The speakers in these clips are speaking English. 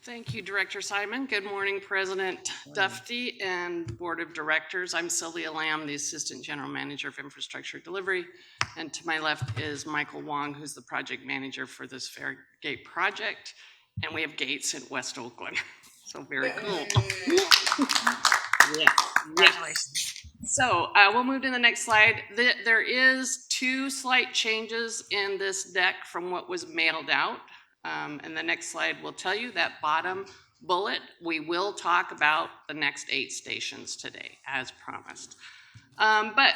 Thank you, Director Simon. Good morning, President Dufty and Board of Directors. I'm Sylvia Lamb, the Assistant General Manager of Infrastructure Delivery. And to my left is Michael Wong, who's the Project Manager for this Fairgate project. And we have gates in West Oakland. So very cool. Yeah. Congratulations. So we'll move to the next slide. There is 2 slight changes in this deck from what was mailed out. And the next slide will tell you that bottom bullet, we will talk about the next 8 stations today, as promised. But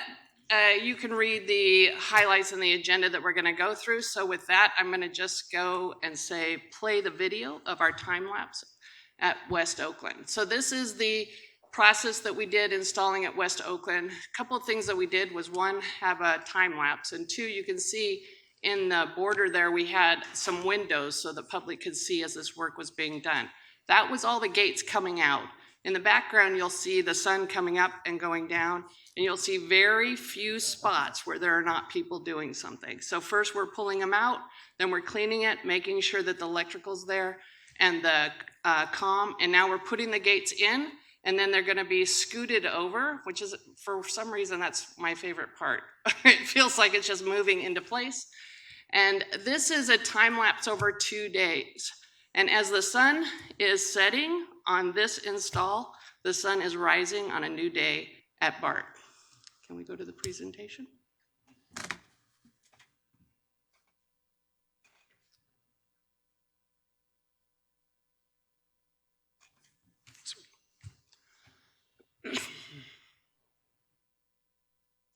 you can read the highlights in the agenda that we're going to go through. So with that, I'm going to just go and say, play the video of our time lapse at West Oakland. So this is the process that we did installing at West Oakland. A couple of things that we did was 1, have a time lapse, and 2, you can see in the border there, we had some windows so the public could see as this work was being done. That was all the gates coming out. In the background, you'll see the sun coming up and going down, and you'll see very few spots where there are not people doing something. So first we're pulling them out, then we're cleaning it, making sure that the electrical's there and the comm, and now we're putting the gates in, and then they're gonna be scooted over, which is, for some reason, that's my favorite part. It feels like it's just moving into place. And this is a time lapse over 2 days. And as the sun is setting on this install, the sun is rising on a new day at BART. Can we go to the presentation?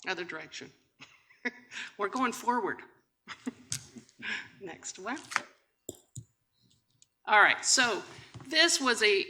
Other direction. We're going forward. Next one. All right, so this was a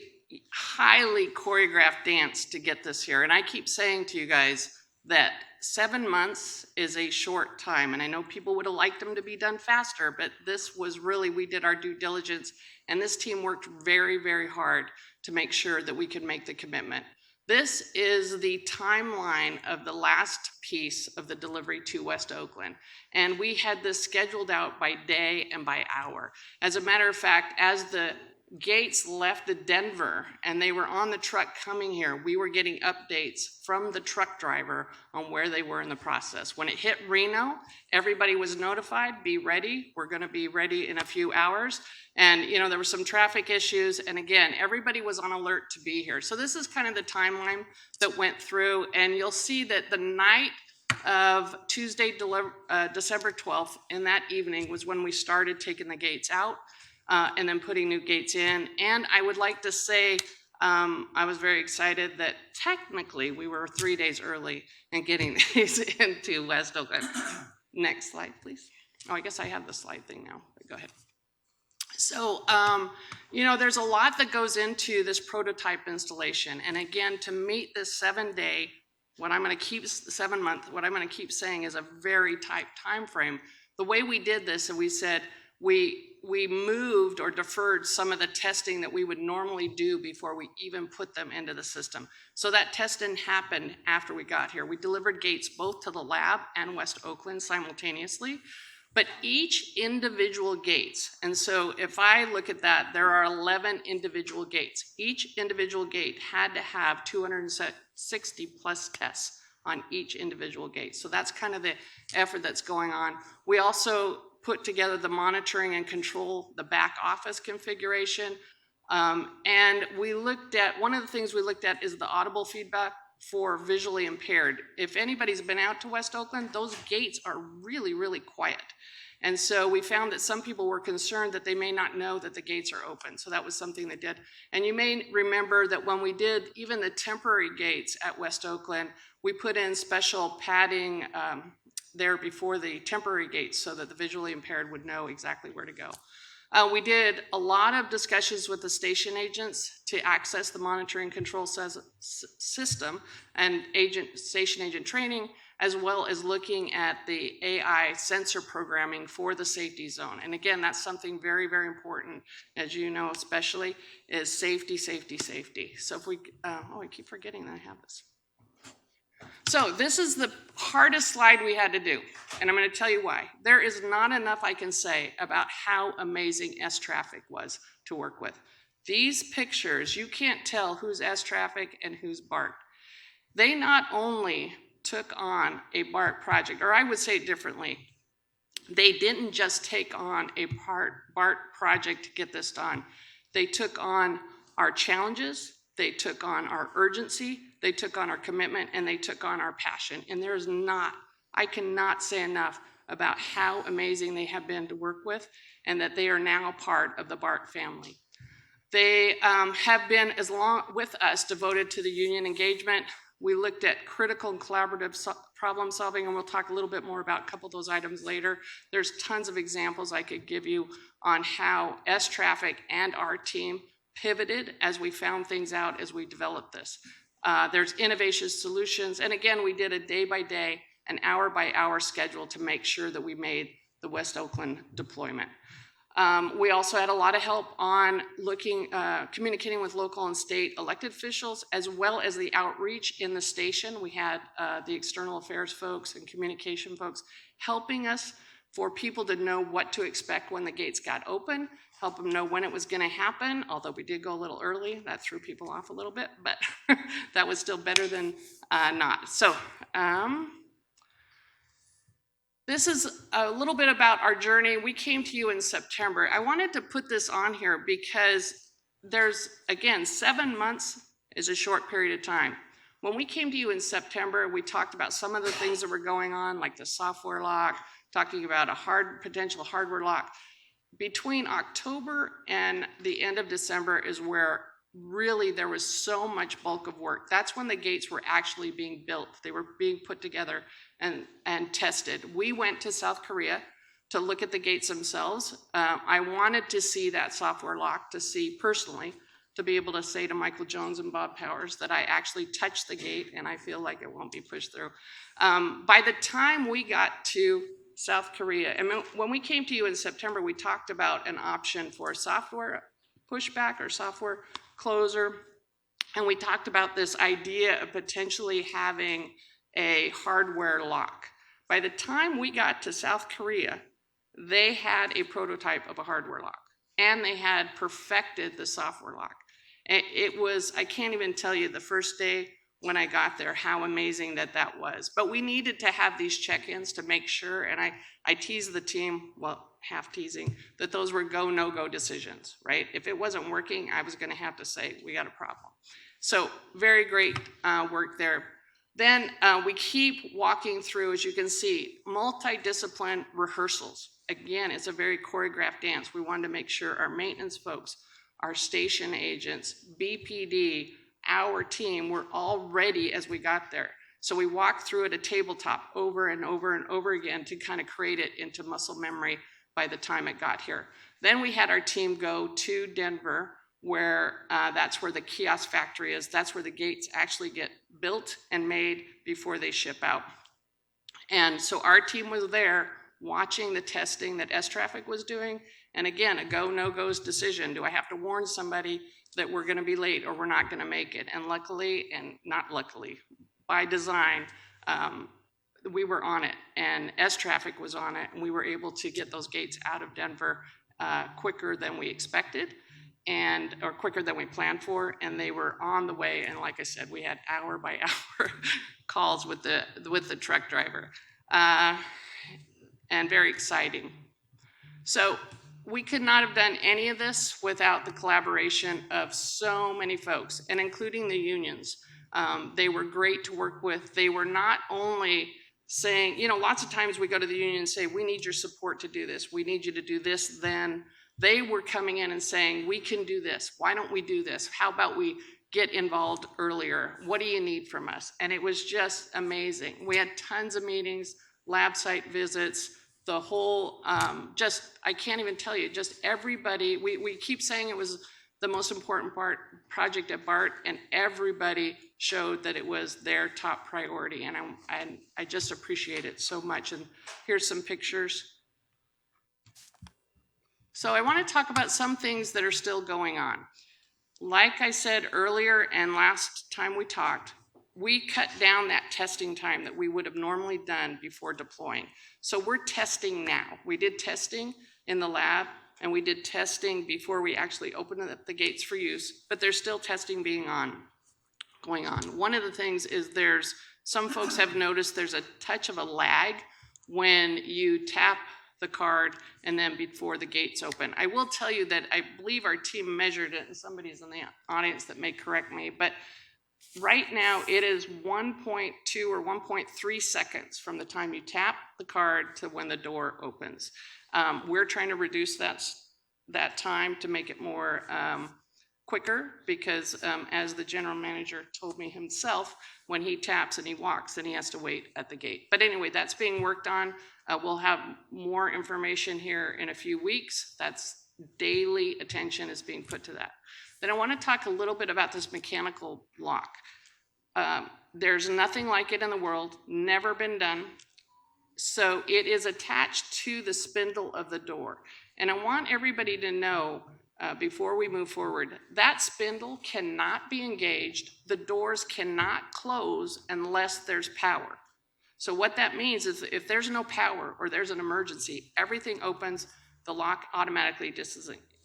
highly choreographed dance to get this here. And I keep saying to you guys that 7 months is a short time. And I know people would have liked them to be done faster, but this was really, we did our due diligence. And this team worked very, very hard to make sure that we could make the commitment. This is the timeline of the last piece of the delivery to West Oakland. And we had this scheduled out by day and by hour. As a matter of fact, as the gates left the Denver and they were on the truck coming here, we were getting updates from the truck driver on where they were in the process. When it hit Reno, everybody was notified, be ready. We're gonna be ready in a few hours. And you know, there were some traffic issues. And again, everybody was on alert to be here. So this is kind of the timeline that went through. And you'll see that the night of Tuesday, December 12th, in that evening was when we started taking the gates out. And then putting new gates in. And I would like to say, I was very excited that technically we were 3 days early in getting these into West Oakland. Next slide, please. Oh, I guess I have the slide thing now, but go ahead. So, you know, there's a lot that goes into this prototype installation. And again, to meet this 7-day, what I'm gonna keep 7 month, what I'm gonna keep saying is a very tight time frame. The way we did this, and we said, we moved or deferred some of the testing that we would normally do before we even put them into the system. So that testing happened after we got here. We delivered gates both to the lab and West Oakland simultaneously, but each individual gates. And so if I look at that, there are 11 individual gates. Each individual gate had to have 260 plus tests on each individual gate. So that's kind of the effort that's going on. We also put together the monitoring and control, the back office configuration. And we looked at, one of the things we looked at is the audible feedback for visually impaired. If anybody's been out to West Oakland, those gates are really, really quiet. And so we found that some people were concerned that they may not know that the gates are open. So that was something they did. And you may remember that when we did even the temporary gates at West Oakland, we put in special padding there before the temporary gates so that the visually impaired would know exactly where to go. We did a lot of discussions with the station agents to access the monitoring control system and station agent training, as well as looking at the AI sensor programming for the safety zone. And again, that's something very, very important, as you know, especially is safety, safety, safety. So if we, oh, I keep forgetting that I have this. So this is the hardest slide we had to do, and I'm going to tell you why. There is not enough I can say about how amazing S-Traffic was to work with. These pictures, you can't tell who's S-Traffic and who's BART. They not only took on a BART project, or I would say it differently, they didn't just take on a BART project to get this done. They took on our challenges, they took on our urgency, they took on our commitment, and they took on our passion. And I cannot say enough about how amazing they have been to work with, and that they are now part of the BART family. They have been, as long with us, devoted to the union engagement. We looked at critical and collaborative problem solving, and we'll talk a little bit more about a couple of those items later. There's tons of examples I could give you on how S-Traffic and our team pivoted as we found things out as we developed this. There's innovation solutions, and again, we did a day-by-day, an hour-by-hour schedule to make sure that we made the West Oakland deployment. We also had a lot of help on communicating with local and state elected officials, as well as the outreach in the station. We had the external affairs folks and communication folks helping us for people to know what to expect when the gates got open, help them know when it was going to happen, although we did go a little early. That threw people off a little bit, but that was still better than not. So, this is a little bit about our journey. We came to you in September. I wanted to put this on here because there's, again, 7 months is a short period of time. When we came to you in September, we talked about some of the things that were going on, like the software lock, talking about a potential hardware lock. Between October and the end of December is where really there was so much bulk of work. That's when the gates were actually being built. They were being put together and tested. We went to South Korea to look at the gates themselves. I wanted to see that software lock, to see personally, to be able to say to Michael Jones and Bob Powers that I actually touched the gate and I feel like it won't be pushed through. By the time we got to South Korea, and when we came to you in September, we talked about an option for a software pushback or software closer, and we talked about this idea of potentially having a hardware lock. By the time we got to South Korea, they had a prototype of a hardware lock, and they had perfected the software lock. It was, I can't even tell you the first day when I got there how amazing that was. But we needed to have these check-ins to make sure, and I teased the team, well, half teasing, that those were go, no-go decisions, right? If it wasn't working, I was gonna have to say, we got a problem. So very great work there. Then we keep walking through, as you can see, multidiscipline rehearsals. Again, it's a very choreographed dance. We wanted to make sure our maintenance folks, our station agents, BPD, our team were all ready as we got there. So we walked through at a tabletop over and over and over again to kind of create it into muscle memory by the time it got here. Then we had our team go to Denver, where that's where the kiosk factory is. That's where the gates actually get built and made before they ship out. And so our team was there watching the testing that S-Traffic was doing. And again, a go, no-go's decision. Do I have to warn somebody that we're gonna be late or we're not gonna make it? And luckily, and not luckily, by design, we were on it, and S-Traffic was on it, and we were able to get those gates out of Denver quicker than we expected, or quicker than we planned for, and they were on the way. And like I said, we had hour by hour calls with the truck driver, and very exciting. So we could not have done any of this without the collaboration of so many folks, and including the unions. They were great to work with. They were not only saying, you know, lots of times we go to the union and say, we need your support to do this. We need you to do this then. They were coming in and saying, we can do this. Why don't we do this? How about we get involved earlier? What do you need from us? And it was just amazing. We had tons of meetings, lab site visits, the whole, I can't even tell you, just everybody, we keep saying it was the most important project at BART, and everybody showed that it was their top priority, and I just appreciate it so much. And here's some pictures. So I want to talk about some things that are still going on. Like I said earlier and last time we talked, we cut down that testing time that we would have normally done before deploying. So we're testing now. We did testing in the lab and we did testing before we actually opened up the gates for use, but there's still testing going on. One of the things is some folks have noticed there's a touch of a lag when you tap the card and then before the gates open. I will tell you that I believe our team measured it, and somebody's in the audience that may correct me, but right now it is 1.2 or 1.3 seconds from the time you tap the card to when the door opens. We're trying to reduce that time to make it more quicker, because as the general manager told me himself, when he taps and he walks, then he has to wait at the gate. But anyway, that's being worked on. We'll have more information here in a few weeks. That's daily attention is being put to that. Then I want to talk a little bit about this mechanical lock. There's nothing like it in the world, never been done. So it is attached to the spindle of the door. And I want everybody to know, before we move forward, that spindle cannot be engaged. The doors cannot close unless there's power. So what that means is if there's no power or there's an emergency, everything opens, the lock automatically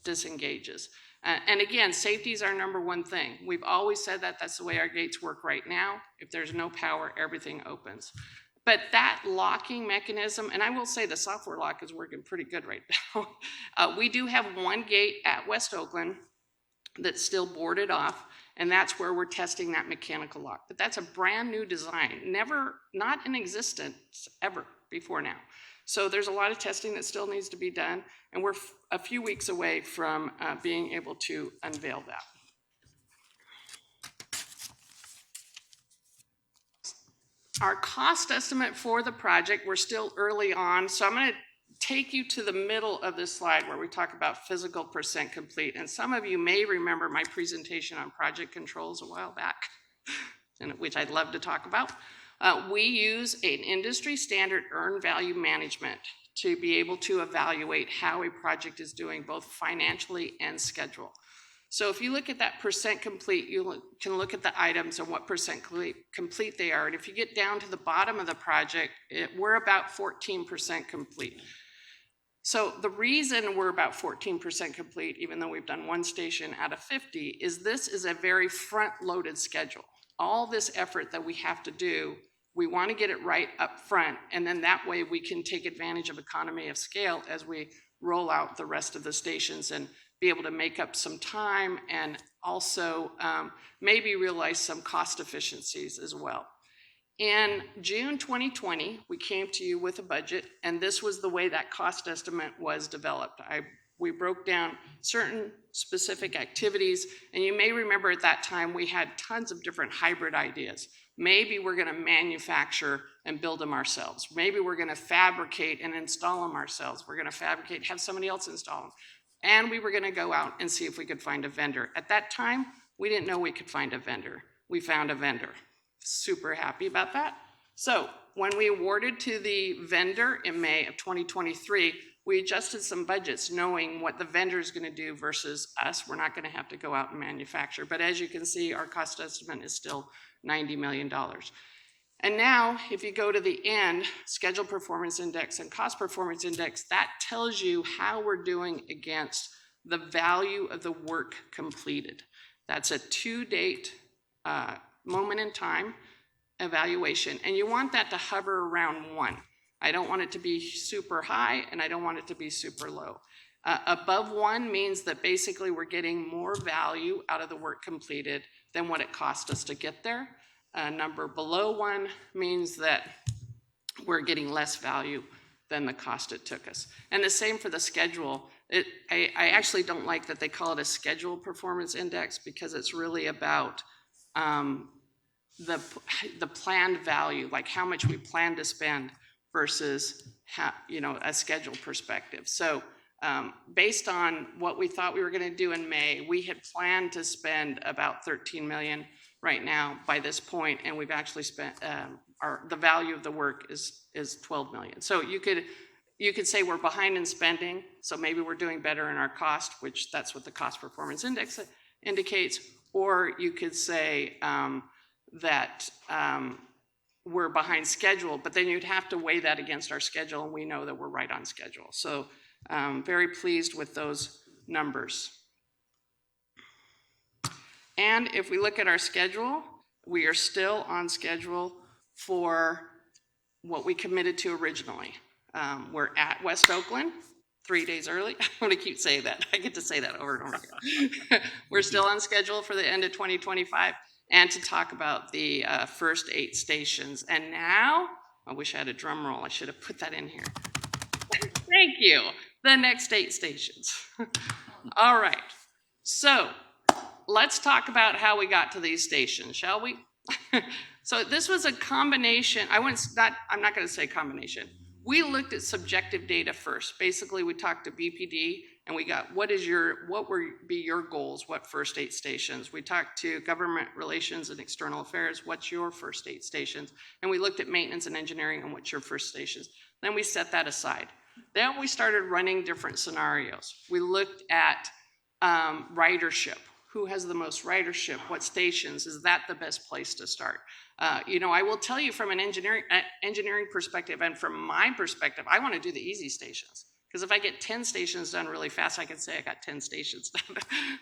disengages. And again, safety is our number one thing. We've always said that. That's the way our gates work right now. If there's no power, everything opens. But that locking mechanism, and I will say the software lock is working pretty good right now. We do have one gate at West Oakland that's still boarded off, and that's where we're testing that mechanical lock. But that's a brand new design, not in existence ever before now. So there's a lot of testing that still needs to be done, and we're a few weeks away from being able to unveil that. Our cost estimate for the project, we're still early on, so I'm going to take you to the middle of this slide where we talk about physical percent complete. And some of you may remember my presentation on project controls a while back, which I'd love to talk about. We use an industry standard earned value management to be able to evaluate how a project is doing both financially and schedule. So if you look at that percent complete, you can look at the items and what percent complete they are. And if you get down to the bottom of the project, we're about 14% complete. So the reason we're about 14% complete, even though we've done one station out of 50, is this is a very front-loaded schedule. All this effort that we have to do, we want to get it right up front, and then that way we can take advantage of economy of scale as we roll out the rest of the stations and be able to make up some time and also maybe realize some cost efficiencies as well. In June 2020, we came to you with a budget, and this was the way that cost estimate was developed. We broke down certain specific activities, and you may remember at that time we had tons of different hybrid ideas. Maybe we're going to manufacture and build them ourselves. Maybe we're going to fabricate and install them ourselves. We're going to fabricate, have somebody else install them. And we were going to go out and see if we could find a vendor. At that time, we didn't know we could find a vendor. We found a vendor. Super happy about that. So when we awarded to the vendor in May of 2023, we adjusted some budgets knowing what the vendor is going to do versus us. We're not going to have to go out and manufacture. But as you can see, our cost estimate is still $90 million. And now, if you go to the end, schedule performance index and cost performance index, that tells you how we're doing against the value of the work completed. That's a to-date moment in time evaluation, and you want that to hover around 1. I don't want it to be super high, and I don't want it to be super low. Above 1 means that basically we're getting more value out of the work completed than what it cost us to get there. A number below 1 means that we're getting less value than the cost it took us. And the same for the schedule. I actually don't like that they call it a schedule performance index, because it's really about the planned value, like how much we plan to spend versus a schedule perspective. So based on what we thought we were going to do in May, we had planned to spend about $13 million right now by this point, and we've actually spent the value of the work is $12 million. So you could say we're behind in spending, so maybe we're doing better in our cost, which that's what the cost performance index indicates, or you could say that we're behind schedule, but then you'd have to weigh that against our schedule, and we know that we're right on schedule. So Very pleased with those numbers. And if we look at our schedule, we are still on schedule for what we committed to originally. We're at West Oakland 3 days early. I'm going to keep saying that. I get to say that over and over again. We're still on schedule for the end of 2025 and to talk about the first 8 stations. And now, I wish I had a drum roll. I should have put that in here. Thank you. The next 8 stations. All right. So let's talk about how we got to these stations, shall we? So this was a combination. I'm not going to say combination. We looked at subjective data first. Basically, we talked to BPD and we got what would be your goals, what first 8 stations. We talked to government relations and external affairs, what's your first 8 stations? And we looked at maintenance and engineering and what's your first stations. Then we set that aside. Then we started running different scenarios. We looked at ridership. Who has the most ridership? What stations? Is that the best place to start? I will tell you from an engineering perspective and from my perspective, I want to do the easy stations. Because if I get 10 stations done really fast, I can say I got 10 stations done,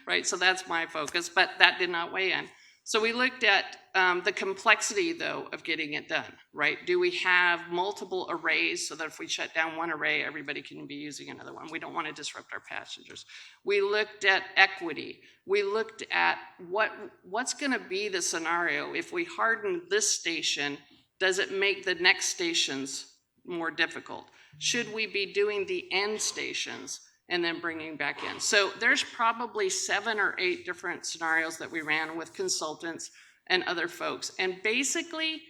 right? So that's my focus, but that did not weigh in. So we looked at the complexity, though, of getting it done, right? Do we have multiple arrays so that if we shut down one array, everybody can be using another one? We don't want to disrupt our passengers. We looked at equity. We looked at what's going to be the scenario. If we harden this station, does it make the next stations more difficult? Should we be doing the end stations and then bringing back in? So there's probably 7 or 8 different scenarios that we ran with consultants and other folks. And basically,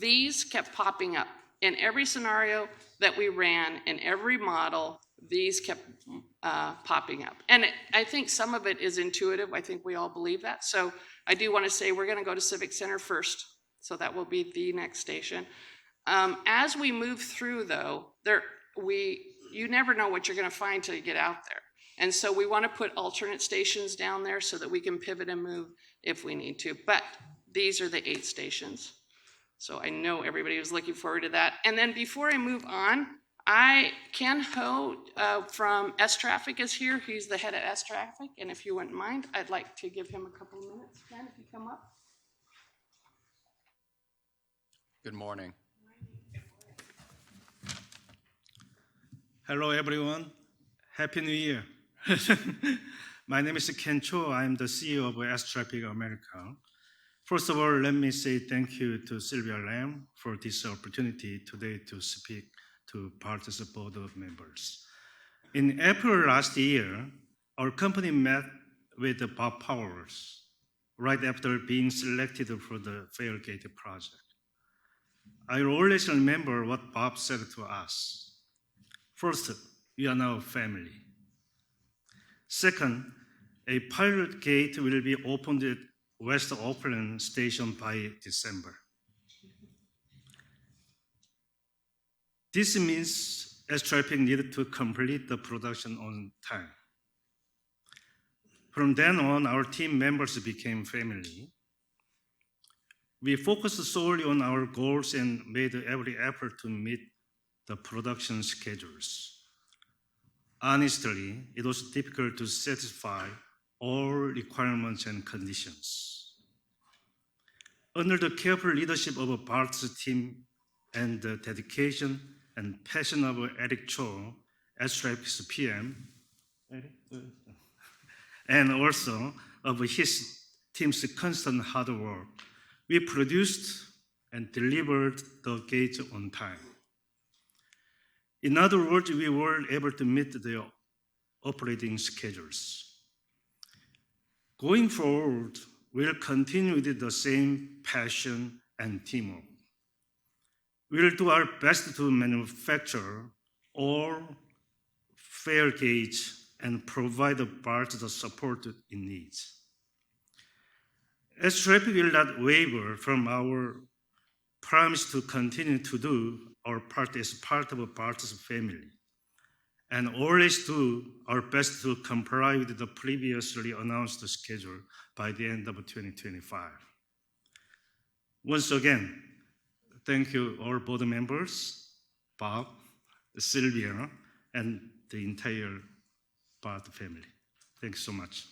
these kept popping up. In every scenario that we ran, in every model, these kept popping up. And I think some of it is intuitive. I think we all believe that. So I do want to say we're going to go to Civic Center first. So that will be the next station. As we move through, though, you never know what you're going to find till you get out there. And so we want to put alternate stations down there so that we can pivot and move if we need to. But these are the 8 stations. So I know everybody was looking forward to that. And then before I move on, Ken Ho from S Traffic is here. He's the head of S Traffic. And if you wouldn't mind, I'd like to give him a couple of minutes. Ken, if you come up. Good morning. Hello, everyone. Happy New Year. My name is Ken Cho. I'm the CEO of S Traffic America. First of all, let me say thank you to Sylvia Lam for this opportunity today to speak to BART's board of members. In April last year, our company met with Bob Powell right after being selected for the Fairgate project. I always remember what Bob said to us. First, we are now family. Second, a pilot gate will be opened at West Oakland station by December. This means S Traffic needed to complete the production on time. From then on, our team members became family. We focused solely on our goals and made every effort to meet the production schedules. Honestly, it was difficult to satisfy all requirements and conditions. Under the careful leadership of BART's team and the dedication and passion of Eric Cho, S Traffic's PM, and also of his team's constant hard work, we produced and delivered the gates on time. In other words, we were able to meet the operating schedules. Going forward, we'll continue with the same passion and teamwork. We'll do our best to manufacture all fair gauge and provide BART the support it needs. S Traffic will not waver from our promise to continue to do our part as part of BART's family, and always do our best to comply with the previously announced schedule by the end of 2025. Once again, thank you all board members, Bob, Sylvia, and the entire BART family. Thanks so much.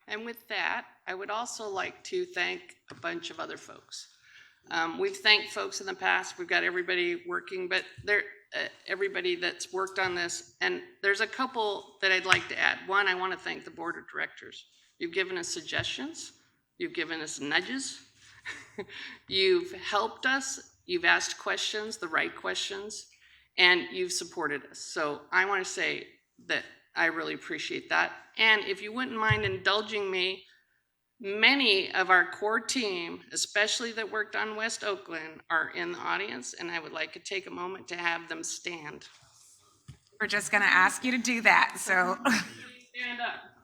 And with that, I would also like to thank a bunch of other folks. We've thanked folks in the past. We've got everybody working, but everybody that's worked on this. And there's a couple that I'd like to add. One, I want to thank the board of directors. You've given us suggestions. You've given us nudges. You've helped us. You've asked questions, the right questions, and you've supported us. So I want to say that I really appreciate that. And if you wouldn't mind indulging me, many of our core team, especially that worked on West Oakland, are in the audience, and I would like to take a moment to have them stand. We're just going to ask you to do that. So Stand up.